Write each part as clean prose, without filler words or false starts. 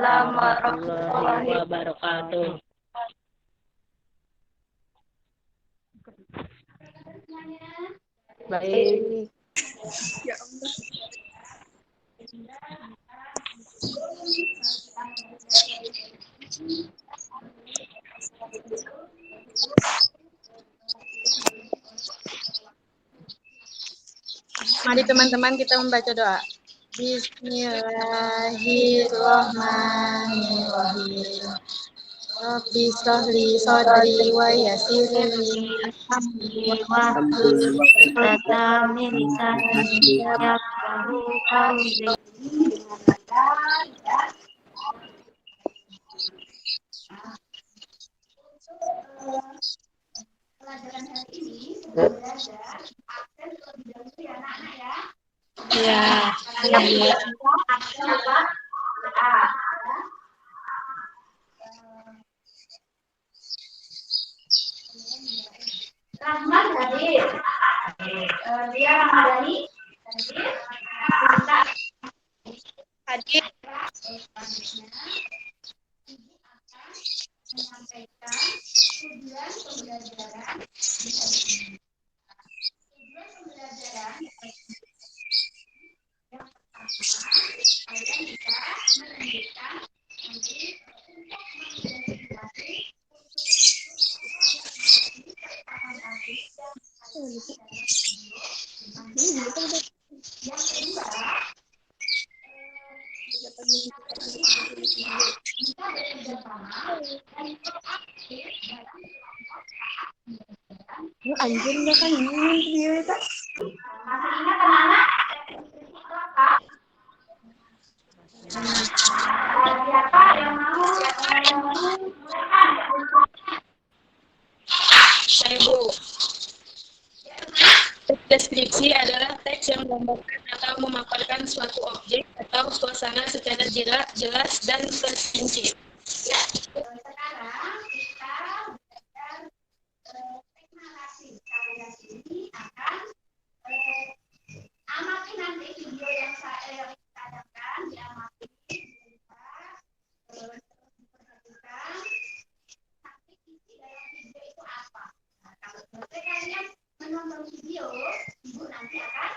Waalaikumsalam warahmatullahi wabarakatuh. Baik. Ya Allah. Mari teman-teman kita membaca doa. Bismillahirrahmanirrahim. Rabbi shrahli sadri wa yassir li amri wahlul 'uqdatam min lisani yafqahu qawli. Pelajaran hari ini sudah belajar aksen terlebih dahulu ya anak-anak ya. Ya. Aksen apa? A. Rahman hadir. Dia Ramadhani hadir. Menyampaikan tujuan pembelajaran tujuan pembelajaran yang pertama kalian bisa menunjukkan nanti untuk mengidentifikasi yang kedua kita bekerja sama dan proaktif dalam anjir nggak kan ini video itu masih ingat anak-anak siapa yang mau Saya Bu. Deskripsi adalah teks yang menggambarkan atau memaparkan suatu objek atau suasana secara jelas dan terperinci. sekarang kita belajar narasi narasi ini akan amati nanti video yang saya tayangkan diamati terus diperhatikan nanti isi dalam video itu apa. Nah, kalau selesai kalian menonton video ibu nanti akan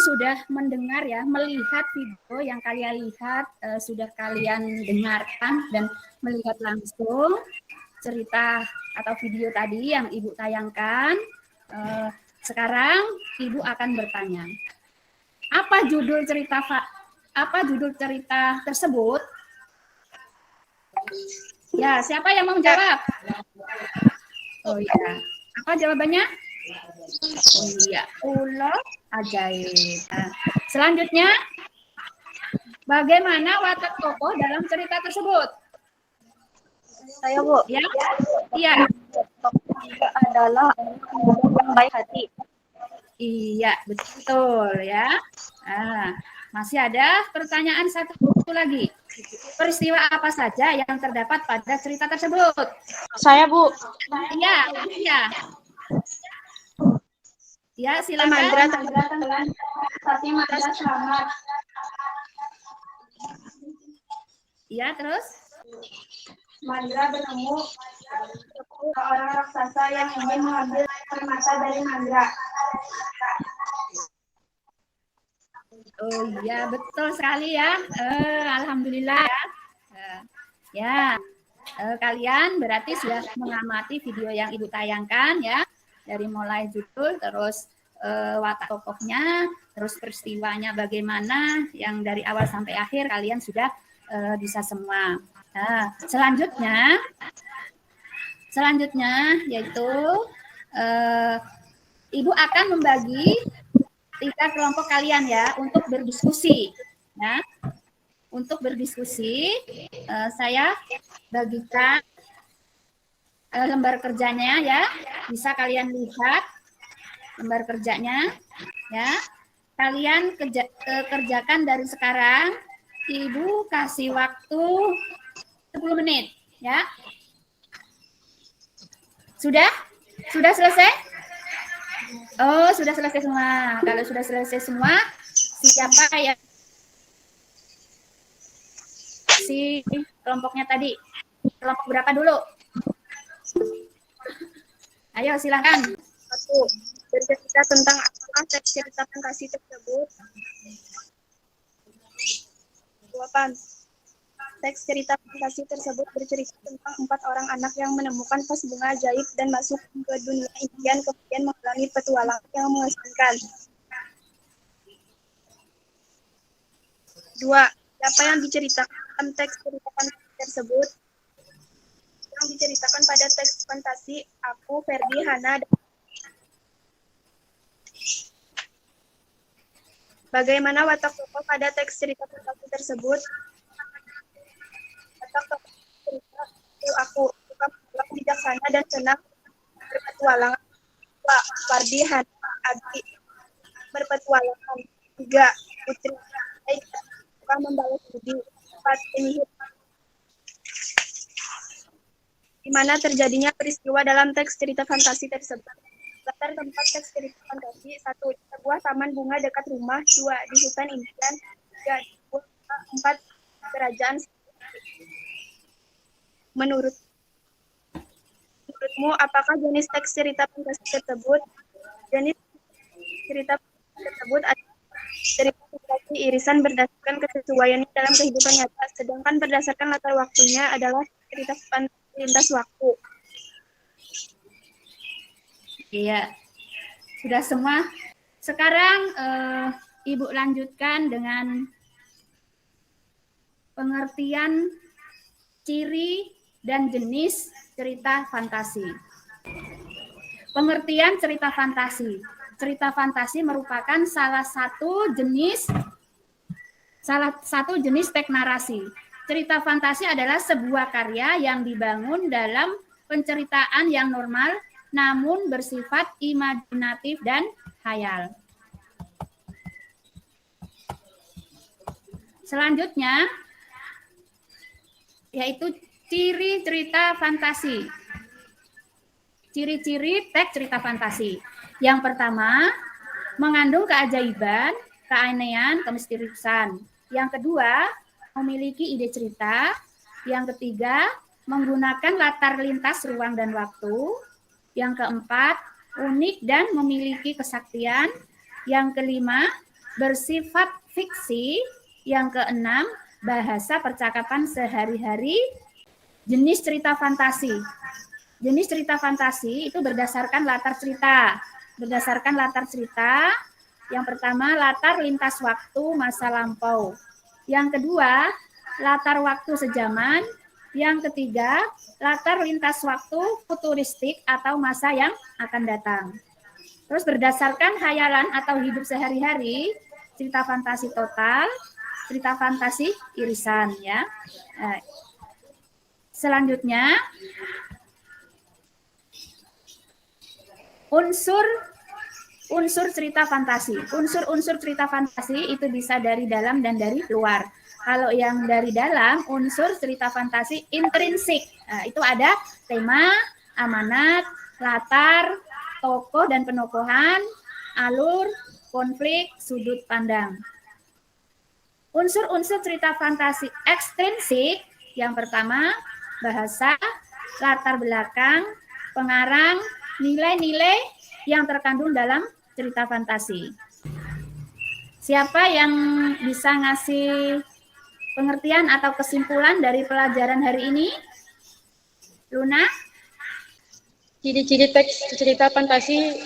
sudah mendengar ya, melihat video yang kalian lihat, sudah kalian dengarkan dan melihat langsung cerita atau video tadi yang Ibu tayangkan. Sekarang Ibu akan bertanya, apa judul cerita tersebut? Ya, siapa yang mau jawab? Oh iya, apa jawabannya? Oh iya, Ulo Ajaib. Nah, selanjutnya, bagaimana watak tokoh dalam cerita tersebut? Saya, Bu. Ya, iya. Tokohnya adalah yang baik hati. Iya, betul ya. Nah, masih ada pertanyaan satu lagi. Peristiwa apa saja yang terdapat pada cerita tersebut? Saya, Bu. Iya, iya. Ya, silakan. Mandra tapi Mandra selamat. Iya, terus? Mandra bertemu seorang raksasa yang ingin mengambil permata dari Mandra. Oh iya, betul sekali ya. Alhamdulillah ya. Ya, kalian berarti sudah mengamati video yang Ibu tayangkan ya. Dari mulai judul, terus watak tokohnya, terus peristiwanya bagaimana, yang dari awal sampai akhir kalian sudah bisa semua. Nah, selanjutnya yaitu Ibu akan membagi 3 kelompok kalian ya untuk berdiskusi. Ya, untuk berdiskusi, saya bagikan lembar kerjanya ya, bisa kalian lihat lembar kerjanya ya. Kalian kerjakan dari sekarang. Ibu kasih waktu 10 menit ya. Sudah selesai? Oh, sudah selesai semua. Kalau sudah selesai semua, siapa ya si kelompoknya tadi? Kelompok berapa dulu? Ayo silakan. 1. Bercerita tentang apa teks cerita fantasi tersebut. 2. Teks cerita fantasi tersebut bercerita tentang 4 orang anak yang menemukan vas bunga ajaib dan masuk ke dunia impian, kemudian mengalami petualangan yang mengesankan. 2. Siapa yang diceritakan teks cerita fantasi tersebut? Yang diceritakan pada teks fantasi, aku, Ferdi, Hana, dan bagaimana watak tokoh pada teks cerita fantasi tersebut? Watak tokoh cerita itu aku, suka bijaksana dan senang berpetualangan. 2. Fardi, Hana, Abi berpetualangan. 3. Putri, baik, suka membalas budi. 4. Penyihir. Di mana terjadinya peristiwa dalam teks cerita fantasi tersebut. Latar tempat teks cerita fantasi. 1. Di sebuah taman bunga dekat rumah. 2. Di hutan impian. 3. Di gua. 4. Kerajaan. Menurutmu, apakah jenis teks cerita fantasi tersebut? Jenis cerita tersebut adalah cerita fantasi irisan berdasarkan kesesuaiannya dalam kehidupan nyata, sedangkan berdasarkan latar waktunya adalah cerita fantasi lintas waktu. Iya, sudah semua. Sekarang Ibu lanjutkan dengan pengertian ciri dan jenis cerita fantasi. Pengertian cerita fantasi. Cerita fantasi merupakan salah satu jenis teks narasi. Cerita fantasi adalah sebuah karya yang dibangun dalam penceritaan yang normal, namun bersifat imajinatif dan khayal. Selanjutnya, yaitu ciri cerita fantasi. Ciri-ciri teks cerita fantasi. Yang pertama, mengandung keajaiban, keanehan, kemisteriusan. Yang kedua, memiliki ide cerita. Yang ketiga, menggunakan latar lintas ruang dan waktu. Yang keempat, unik dan memiliki kesaktian. Yang kelima, bersifat fiksi. Yang keenam, bahasa percakapan sehari-hari. Jenis cerita fantasi. Jenis cerita fantasi itu berdasarkan latar cerita. Berdasarkan latar cerita, yang pertama latar lintas waktu masa lampau. Yang kedua, latar waktu sejaman. Yang ketiga, latar lintas waktu futuristik atau masa yang akan datang. Terus berdasarkan khayalan atau hidup sehari-hari, cerita fantasi total, cerita fantasi irisan ya. Selanjutnya, unsur cerita fantasi. Unsur-unsur cerita fantasi itu bisa dari dalam dan dari luar. Kalau yang dari dalam, unsur cerita fantasi intrinsik. Nah, itu ada tema, amanat, latar, tokoh dan penokohan, alur, konflik, sudut pandang. Unsur-unsur cerita fantasi ekstrinsik, yang pertama, bahasa, latar belakang, pengarang, nilai-nilai yang terkandung dalam cerita fantasi. Siapa yang bisa ngasih pengertian atau kesimpulan dari pelajaran hari ini? Luna? Ciri-ciri teks cerita fantasi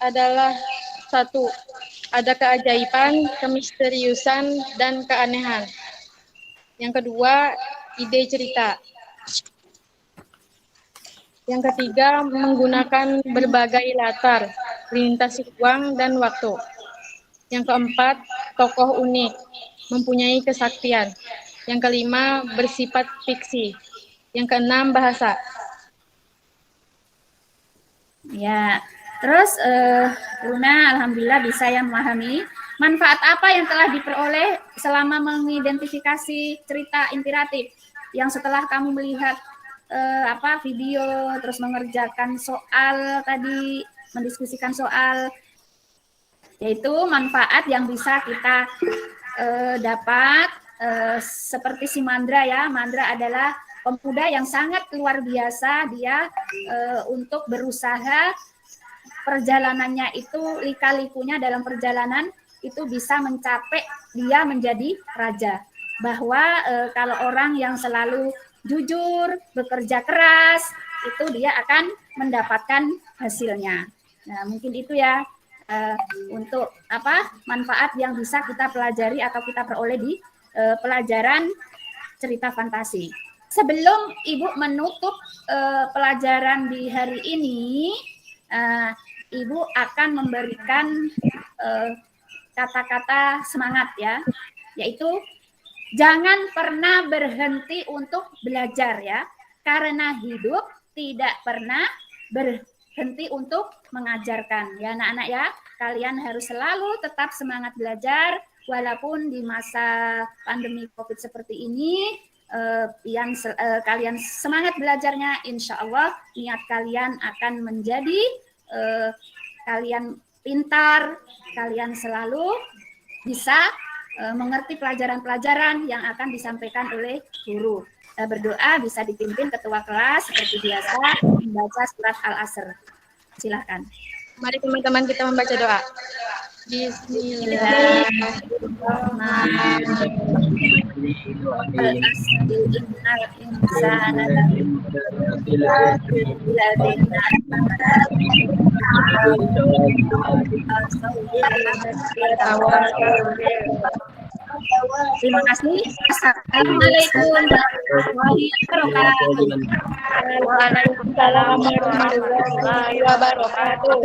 adalah 1. Ada keajaiban, kemisteriusan, dan keanehan. Yang kedua, ide cerita. Yang ketiga, menggunakan berbagai latar, melintasi ruang dan waktu. Yang keempat, tokoh unik, mempunyai kesaktian. Yang kelima, bersifat fiksi. Yang keenam, bahasa. Ya, terus Luna alhamdulillah bisa yang memahami manfaat apa yang telah diperoleh selama mengidentifikasi cerita inspiratif yang setelah kamu melihat video, terus mengerjakan soal tadi, mendiskusikan soal, yaitu manfaat yang bisa kita dapat seperti si Mandra ya. Mandra adalah pemuda yang sangat luar biasa, dia untuk berusaha, perjalanannya itu lika-likunya dalam perjalanan itu bisa mencapai dia menjadi raja. Bahwa kalau orang yang selalu jujur, bekerja keras, itu dia akan mendapatkan hasilnya. Nah, mungkin itu ya untuk manfaat yang bisa kita pelajari atau kita peroleh di pelajaran cerita fantasi. Sebelum Ibu menutup pelajaran di hari ini, Ibu akan memberikan kata-kata semangat ya, yaitu jangan pernah berhenti untuk belajar ya, karena hidup tidak pernah berhenti untuk mengajarkan. Ya anak-anak ya, kalian harus selalu tetap semangat belajar, walaupun di masa pandemi COVID seperti ini, kalian semangat belajarnya, insya Allah niat kalian akan menjadi kalian pintar, kalian selalu bisa mengerti pelajaran-pelajaran yang akan disampaikan oleh guru. Berdoa bisa dipimpin ketua kelas seperti biasa membaca surat Al-Asr. Silakan. Mari teman-teman kita membaca doa. Terima kasih. Assalamualaikum warahmatullahi wabarakatuh. Waalaikumsalam warahmatullahi wabarakatuh.